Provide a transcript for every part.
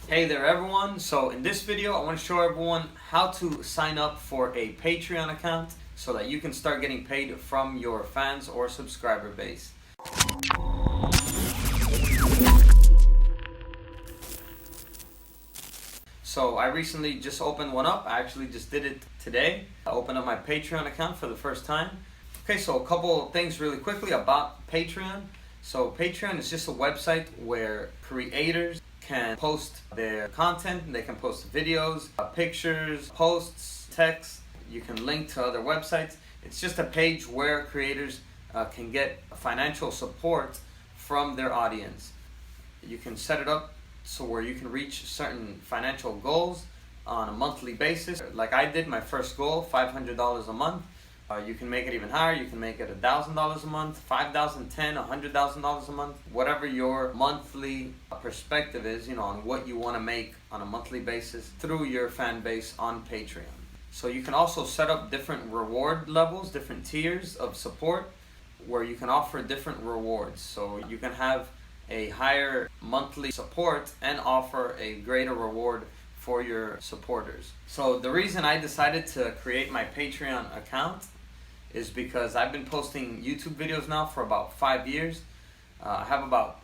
Hey there everyone, so in this video I want to show everyone how to sign up for a Patreon account so that you can start getting paid from your fans or subscriber base. So I recently just opened one up. I actually just did it today. I opened up my Patreon account for the first time. Okay, so a couple of things really quickly about Patreon. So Patreon is just a website where creators can post their content. They can post videos, pictures, posts, text. You can link to other websites. It's just a page where creators can get financial support from their audience. You can set it up so where you can reach certain financial goals on a monthly basis. Like I did, my first goal, $500 a month. You can make it even higher. You can make it $1,000 a month, $5,000, $10,000, $100,000 a month. Whatever your monthly perspective is, on what you want to make on a monthly basis through your fan base on Patreon. So you can also set up different reward levels, different tiers of support where you can offer different rewards. So you can have a higher monthly support and offer a greater reward for your supporters. So the reason I decided to create my Patreon account is because I've been posting YouTube videos now for about 5 years. I have about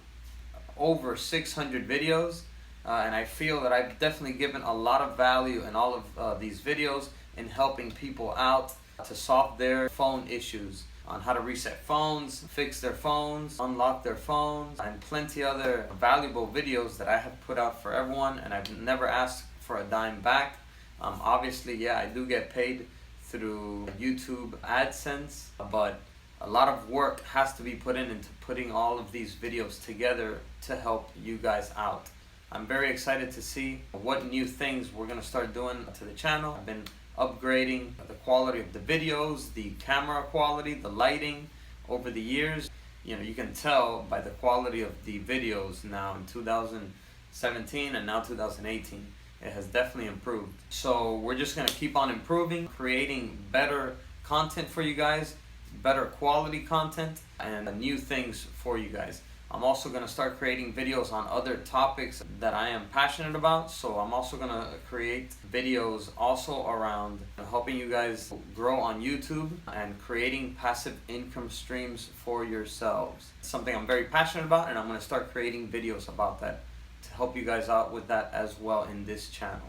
over 600 videos, and I feel that I've definitely given a lot of value in all of these videos in helping people out to solve their phone issues, on how to reset phones, fix their phones, unlock their phones, and plenty other valuable videos that I have put out for everyone, and I've never asked for a dime back. Obviously, yeah, I do get paid through YouTube AdSense, but a lot of work has to be put into putting all of these videos together to help you guys out. I'm very excited to see what new things we're going to start doing to the channel. I've been upgrading the quality of the videos, the camera quality, the lighting over the years. You can tell by the quality of the videos now in 2017 and now 2018. It has definitely improved. So we're just going to keep on improving, creating better content for you guys, better quality content, and new things for you guys. I'm also going to start creating videos on other topics that I am passionate about. So I'm also going to create videos also around helping you guys grow on YouTube and creating passive income streams for yourselves. It's something I'm very passionate about, and I'm going to start creating videos about that to help you guys out with that as well in this channel.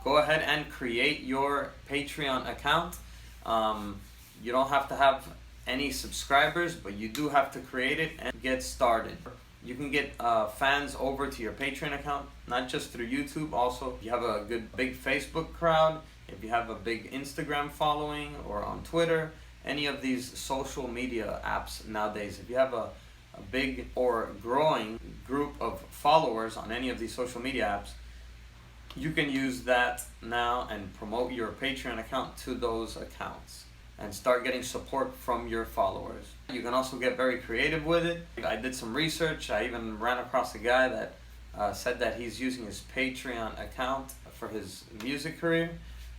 Go ahead and create your Patreon account. You don't have to have any subscribers, but you do have to create it and get started. You can get fans over to your Patreon account, not just through YouTube. Also, if you have a good big Facebook crowd, if you have a big Instagram following, or on Twitter, any of these social media apps nowadays, if you have a big or growing group of followers on any of these social media apps, you can use that now and promote your Patreon account to those accounts and start getting support from your followers. You can also get very creative with it. I did some research. I even ran across a guy that said that he's using his Patreon account for his music career,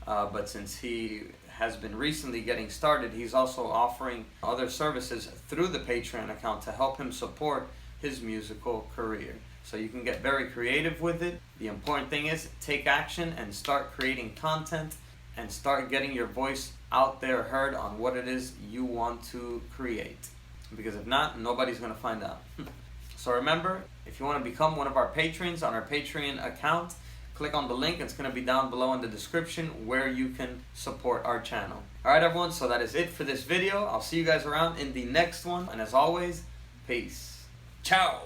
but since he has been recently getting started, he's also offering other services through the Patreon account to help him support his musical career. So you can get very creative with it. The important thing is take action and start creating content and start getting your voice out there heard on what it is you want to create. Because if not, nobody's going to find out. So remember, if you want to become one of our patrons on our Patreon account, click on the link. It's going to be down below in the description where you can support our channel. Alright everyone, so that is it for this video. I'll see you guys around in the next one. And as always, peace. Ciao!